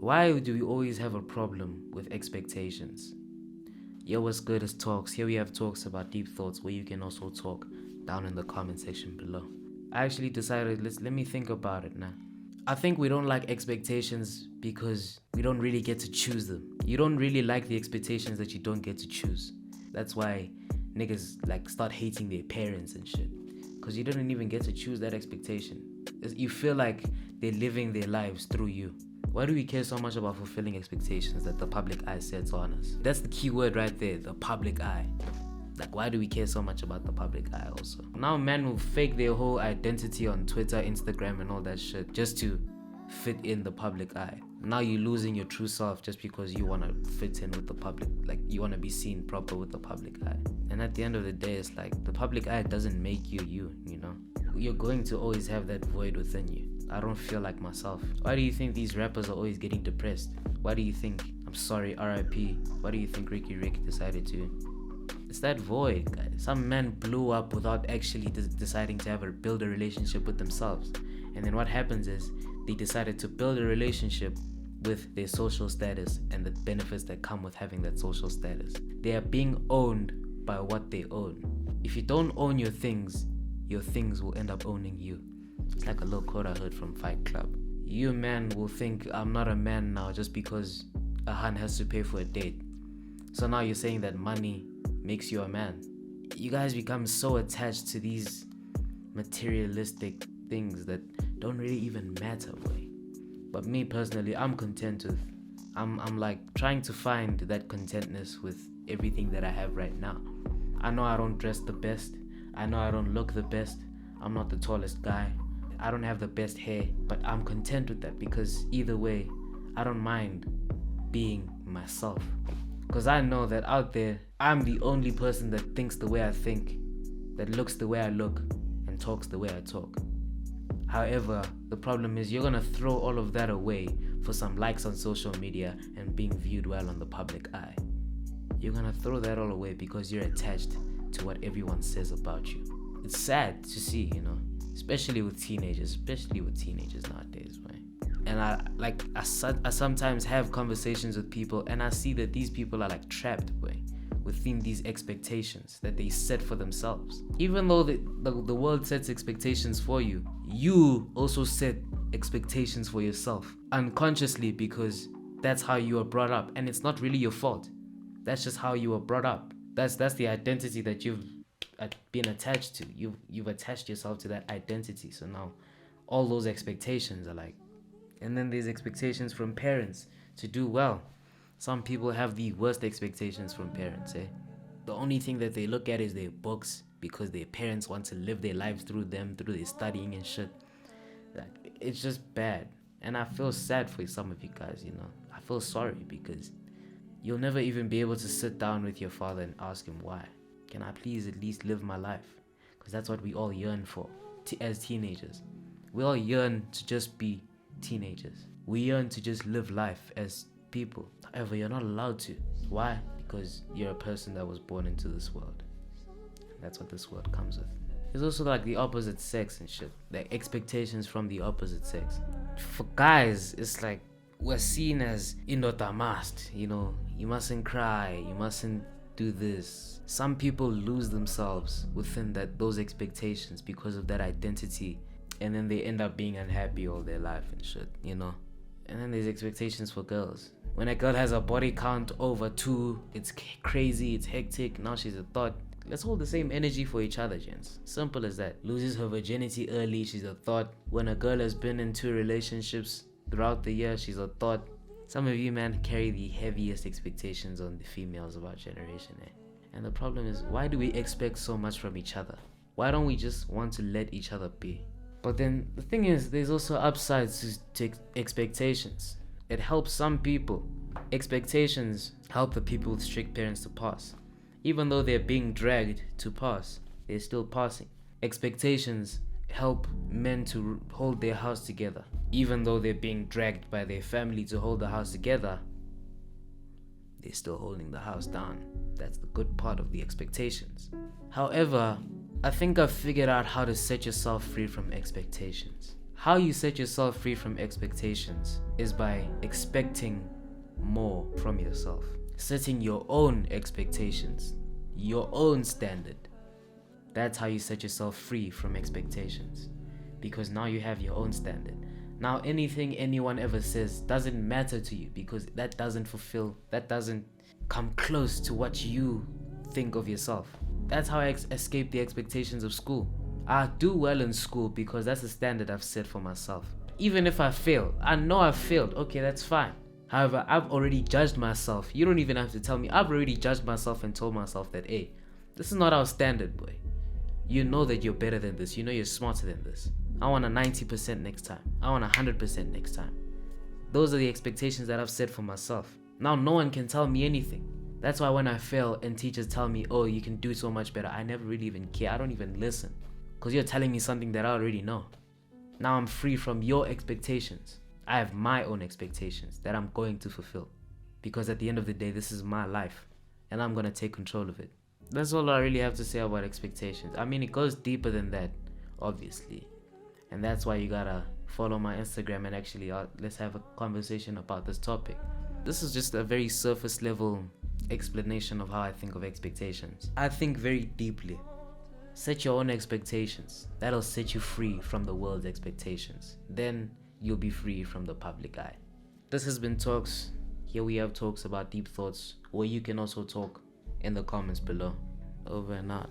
Why do we always have a problem with expectations? Yo, what's good? It's Talks. Here we have talks about deep thoughts where you can also talk down in the comment section below. I actually decided, let me think about it now. I think we don't like expectations because we don't really get to choose them. You don't really like the expectations that you don't get to choose. That's why niggas start hating their parents and shit. Because you didn't even get to choose that expectation. You feel like they're living their lives through you. Why do we care so much about fulfilling expectations that the public eye sets on us? That's the key word right there, the public eye. Why do we care so much about the public eye also? Now men will fake their whole identity on Twitter, Instagram and all that shit just to fit in the public eye. Now you're losing your true self just because you want to fit in with the public. You want to be seen proper with the public eye. And at the end of the day, it's the public eye doesn't make you, you know? You're going to always have that void within you. I don't feel like myself. Why do you think these rappers are always getting depressed? Why do you think, I'm sorry, RIP, why do you think Ricky Rick decided to? It's that void, guys. Some men blew up without actually deciding to build a relationship with themselves. And then what happens is they decided to build a relationship with their social status and the benefits that come with having that social status. They are being owned by what they own. If you don't own your things will end up owning you. It's like a little quote I heard from Fight Club. You man will think I'm not a man now just because a hun has to pay for a date. So now you're saying that money makes you a man. You guys become so attached to these materialistic things that don't really even matter, boy. But me personally, I'm content with. I'm trying to find that contentness with everything that I have right now. I know I don't dress the best. I know I don't look the best. I'm not the tallest guy. I don't have the best hair, but I'm content with that because either way, I don't mind being myself. Because I know that out there, I'm the only person that thinks the way I think, that looks the way I look, and talks the way I talk. However, the problem is you're gonna throw all of that away for some likes on social media and being viewed well on the public eye. You're gonna throw that all away because you're attached to what everyone says about you. It's sad to see, especially with teenagers nowadays, right? And I sometimes have conversations with people and I see that these people are trapped, within these expectations that they set for themselves. Even though the world sets expectations for you, you also set expectations for yourself unconsciously because that's how you were brought up, and it's not really your fault. That's just how you were brought up. That's the identity that you've been attached to. You've attached yourself to that identity. So now all those expectations are and then there's expectations from parents to do well. Some people have the worst expectations from parents, The only thing that they look at is their books because their parents want to live their lives through them, through their studying and shit. It's just bad. And I feel sad for some of you guys, I feel sorry because you'll never even be able to sit down with your father and ask him why. Can I please at least live my life? Because that's what we all yearn for as teenagers. We all yearn to just be teenagers. We yearn to just live life as people. However, you're not allowed to. Why? Because you're a person that was born into this world. That's what this world comes with. There's also the opposite sex and shit. Expectations from the opposite sex. For guys, it's we're seen as indotamast. You mustn't cry. You mustn't do this. Some people lose themselves within those expectations because of that identity, and then they end up being unhappy all their life and shit, And then there's expectations for girls. When a girl has a body count over 2, it's crazy, it's hectic. Now she's a thought. Let's hold the same energy for each other, gents. Simple as that. Loses her virginity early, she's a thought. When a girl has been in 2 relationships throughout the year, she's a thought. Some of you, man, carry the heaviest expectations on the females of our generation, And the problem is, why do we expect so much from each other? Why don't we just want to let each other be? But then the thing is, there's also upsides to expectations. It helps some people. Expectations help the people with strict parents to pass. Even though they're being dragged to pass, they're still passing. Expectations help men to hold their house together. Even though they're being dragged by their family to hold the house together, they're still holding the house down. That's the good part of the expectations. However, I think I've figured out how to set yourself free from expectations. How you set yourself free from expectations is by expecting more from yourself. Setting your own expectations, your own standard. That's how you set yourself free from expectations. Because now you have your own standard. Now anything anyone ever says doesn't matter to you because that doesn't come close to what you think of yourself. That's how I escape the expectations of school. I do well in school because that's the standard I've set for myself. Even if I fail, I know I've failed, okay, that's fine. However, I've already judged myself. You don't even have to tell me. I've already judged myself and told myself that, hey, this is not our standard, boy. You know that you're better than this. You know you're smarter than this. I want a 90% next time. I want 100% next time. Those are the expectations that I've set for myself. Now no one can tell me anything. That's why when I fail and teachers tell me, oh, you can do so much better, I never really even care. I don't even listen. Because you're telling me something that I already know. Now I'm free from your expectations. I have my own expectations that I'm going to fulfill. Because at the end of the day, this is my life. And I'm going to take control of it. That's all I really have to say about expectations. I mean, it goes deeper than that, obviously. And that's why you gotta follow my Instagram and actually let's have a conversation about this topic. This is just a very surface level explanation of how I think of expectations. I think very deeply. Set your own expectations. That'll set you free from the world's expectations. Then you'll be free from the public eye. This has been Thoks. Here we have talks about deep thoughts, where you can also talk in the comments below. Over and out.